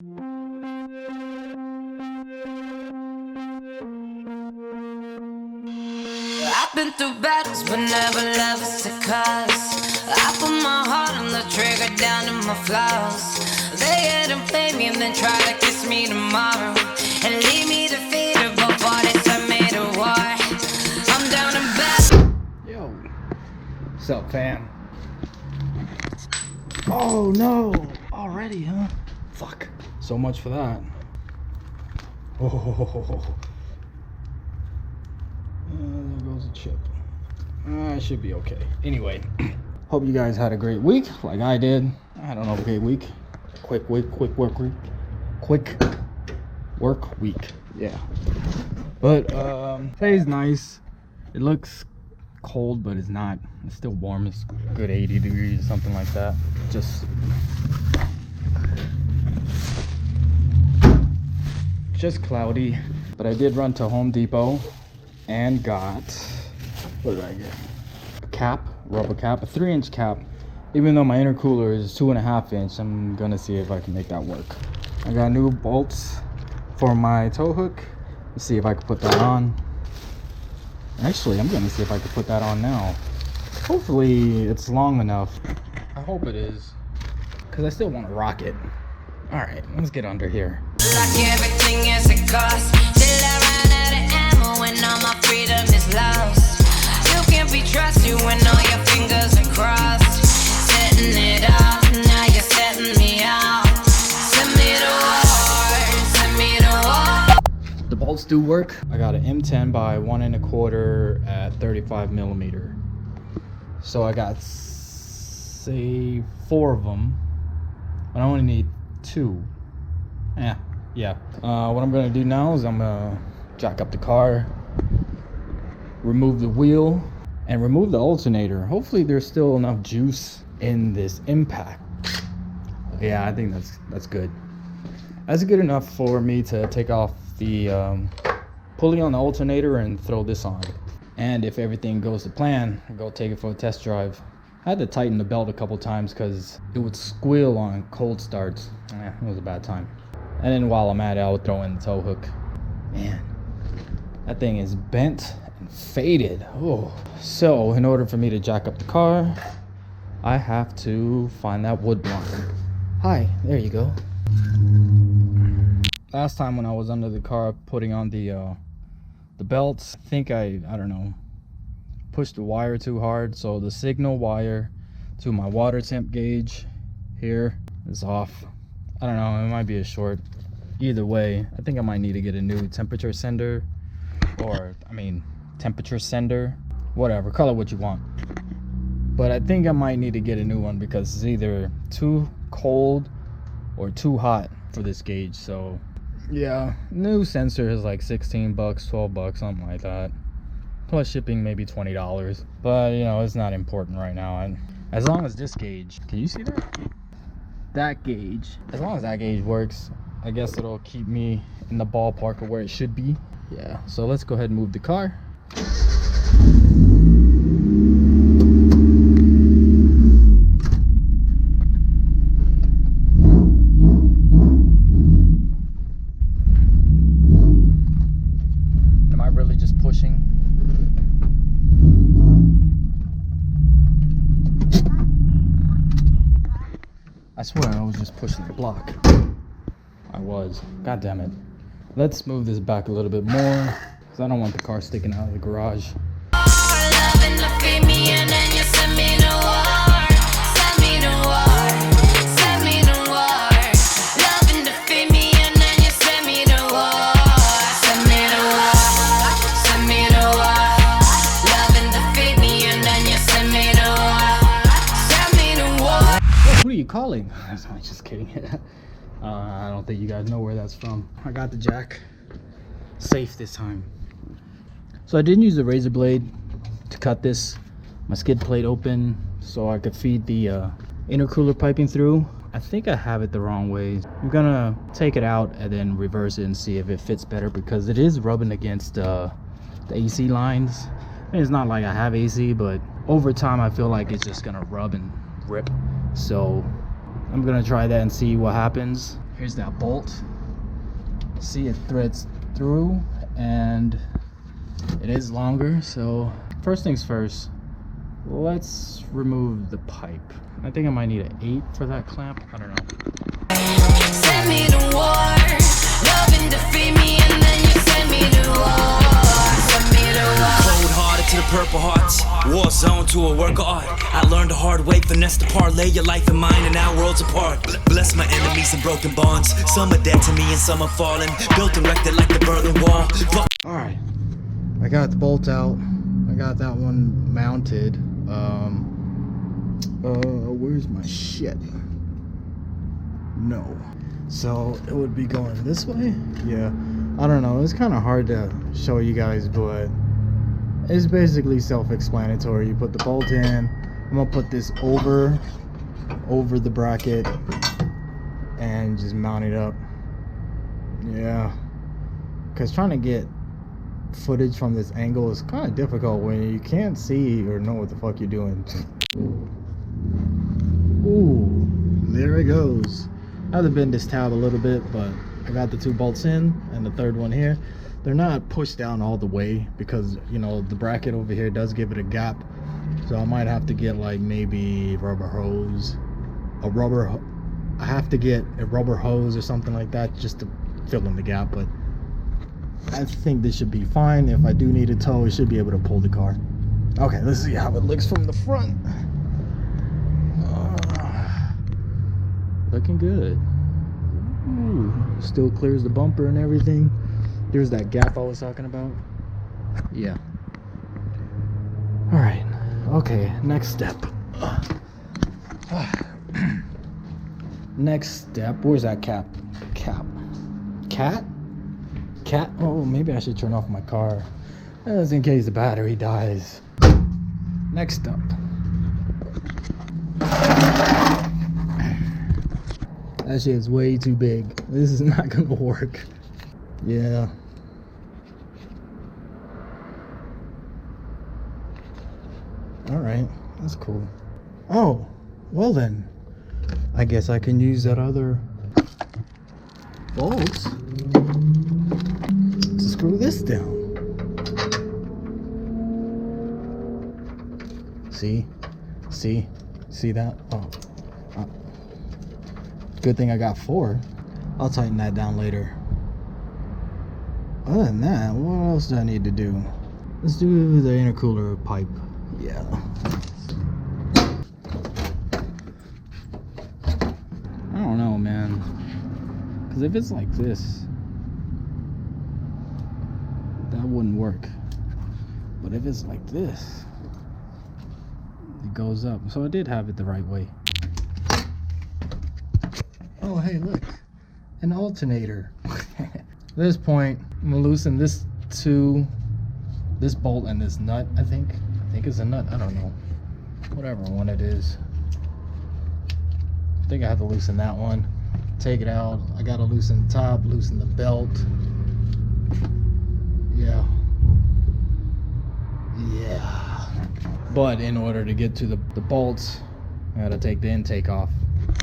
I've been through battles, but never levels to cause. I put my heart on the trigger, down to my flaws. They hit and play me and then try to kiss me tomorrow and leave me defeated before they send me to war. I'm down in bed. Yo, what's up, fam? Oh no, already, huh? Fuck. So much for that. Oh. There goes a chip. I should be okay. Anyway, hope you guys had a great week like I did. I had an okay week. Quick work week. Yeah. But today's nice. It looks cold, but it's not. It's still warm. It's good 80 degrees, something like that. Just cloudy. But I did run to Home Depot and got, what did I get? A cap, rubber cap, a 3-inch cap. Even though my intercooler is 2.5 inch, I'm gonna see if I can make that work. I got new bolts for my tow hook. Let's see if I can put that on. Actually, I'm gonna see if I can put that on now. Hopefully it's long enough. I hope it is, because I still want to rock it. All right, let's get under here. Like everything is a cost. Till I run out of ammo and all my freedom is lost. You can't be trusted when all your fingers are crossed. Setting it off, now you're setting me out. Send me to war, send me to war. The bolts do work. I got an M10 by 1 1/4 at 35 millimeter. So I got, say, 4 of them. I only need 2. Yeah. What I'm gonna do now is I'm gonna jack up the car, remove the wheel, and remove the alternator. Hopefully there's still enough juice in this impact. Yeah, I think that's good. That's good enough for me to take off the pulley on the alternator and throw this on. And if everything goes to plan, I'll go take it for a test drive. I had to tighten the belt a couple times because it would squeal on cold starts. It was a bad time. And then while I'm at it, I'll throw in the tow hook. Man, that thing is bent and faded. Oh. So in order for me to jack up the car, I have to find that wood block. Hi, there you go. Last time when I was under the car putting on the belts, I think I don't know, pushed the wire too hard, so the signal wire to my water temp gauge here is off. I don't know, it might be a short. Either way, I think I might need to get a new temperature sender, temperature sender, whatever, call it what you want. But I think I might need to get a new one because it's either too cold or too hot for this gauge. So yeah, new sensor is like 16 bucks, 12 bucks, something like that. Plus shipping, maybe $20. But you know, it's not important right now. And as long as this gauge, can you see that? That gauge, as long as that gauge works, I guess it'll keep me in the ballpark of where it should be. Yeah, so let's go ahead and move the car. Am I really just pushing? I swear I was just pushing the block. I was. God damn it. Let's move this back a little bit more because I don't want the car sticking out of the garage. Who are you calling? I'm just kidding. I don't think you guys know where that's from. I got the jack safe this time. So I didn't use a razor blade to cut my skid plate open so I could feed the intercooler piping through. I think I have it the wrong way. I'm gonna take it out and then reverse it and see if it fits better because it is rubbing against the AC lines. And it's not like I have AC, but over time I feel like it's just gonna rub and rip. So I'm gonna try that and see what happens. here's that bolt. See, it threads through and it is longer. So first things first, let's remove the pipe. I think I might need an 8 for that clamp. I don't know. Send me to war, love and defeat me, and then you send me to war. Send me to war. Cold hearted to the purple hearts, war zone to a work of art. I learned the hard way, finesse to parlay your life and mine, and now worlds apart. Bless my enemies and broken bonds. Some are dead to me and some are fallen. Built and wrecked it like the Berlin Wall. All right, I got the bolt out. I got that one mounted. Where's my shit? No. So it would be going this way? Yeah. I don't know. It's kind of hard to show you guys, but it's basically self-explanatory. You put the bolt in. I'm gonna put this over the bracket and just mount it up. Yeah. Because trying to get footage from this angle is kind of difficult when you can't see or know what the fuck you're doing. Ooh, there it goes. I have to bend this tab a little bit, but I got the 2 bolts in and the third one here. They're not pushed down all the way because, you know, the bracket over here does give it a gap. So I might have to get like maybe rubber hose, I have to get a rubber hose or something like that just to fill in the gap. But I think this should be fine. If I do need a tow, it should be able to pull the car. Okay, let's see how it looks from the front. Looking good. Ooh, still clears the bumper and everything. There's that gap I was talking about. Yeah. All right. Okay, next step. Next step. Where's that cat? Oh, maybe I should turn off my car, just in case the battery dies. Next up. That shit is way too big. This is not gonna work. Yeah. Alright, that's cool. Oh, well then. I guess I can use that other bolt to screw this down. See that? Oh. Good thing I got 4. I'll tighten that down later. Other than that, what else do I need to do? Let's do the intercooler pipe. Yeah. I don't know, man. Because if it's like this, that wouldn't work. But if it's like this, it goes up. So I did have it the right way. Oh, hey, look. An alternator. At this point, I'm gonna loosen this bolt and this nut, I think it's a nut, I don't know. Whatever one it is. I think I have to loosen that one. Take it out. I gotta loosen the top, loosen the belt. Yeah. But in order to get to the bolts, I gotta take the intake off.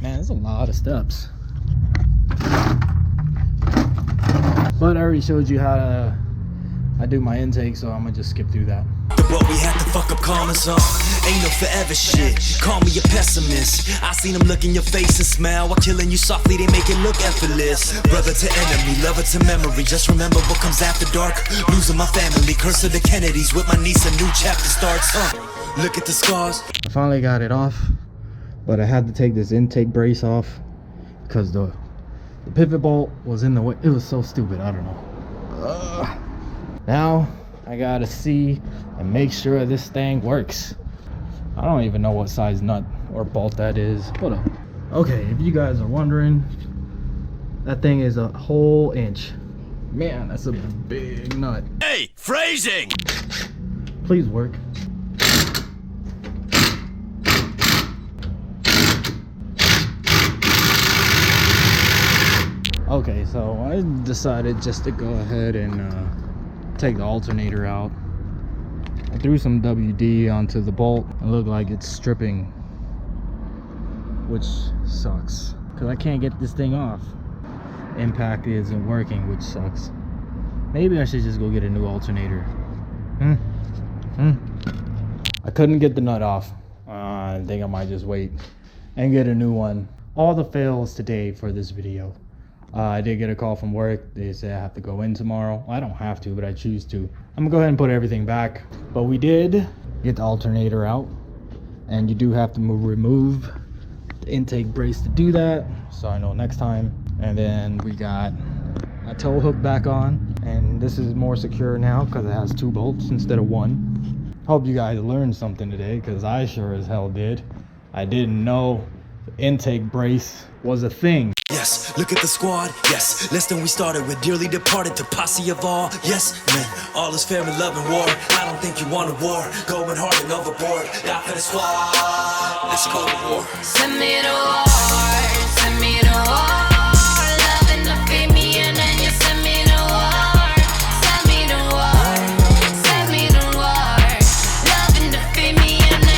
Man, there's a lot of steps. But I already showed you how I do my intake, so I'm gonna just skip through that. What we had to fuck up common zone. Ain't no forever shit. Call me a pessimist. I seen them look in your face and smile while killing you softly. They make it look effortless. Brother to enemy, lover to memory. Just remember what comes after dark. Losing my family, curse of the Kennedys. With my niece, a new chapter starts. Look at the scars. I finally got it off, but I had to take this intake brace off because the pivot bolt was in the way. It was so stupid. I don't know. Now I gotta see and make sure this thing works. I don't even know what size nut or bolt that is. Hold up. Okay, if you guys are wondering, that thing is a whole inch. Man, that's a big nut. Hey, phrasing! Please work. Okay, so I decided just to go ahead and take the alternator out. I threw some WD onto the bolt. It looked like it's stripping, which sucks because I can't get this thing off. impact isn't working, which sucks. Maybe I should just go get a new alternator. I couldn't get the nut off. I think I might just wait and get a new one. All the fails today for this video. I did get a call from work. They said I have to go in tomorrow. I don't have to, but I choose to. I'm gonna go ahead and put everything back. But we did get the alternator out, and you do have to remove the intake brace to do that, so I know next time. And then we got a tow hook back on, and this is more secure now because it has 2 bolts instead of 1. Hope you guys learned something today, because I sure as hell did. I didn't know the intake brace was a thing. Yes, look at the squad. Yes, less than we started with dearly departed to posse of all. Yes, man, all is fair in love and war. I don't think you want a war. Going hard and overboard. Die for the squad. Let's go to war. Send me to war. Send me to war.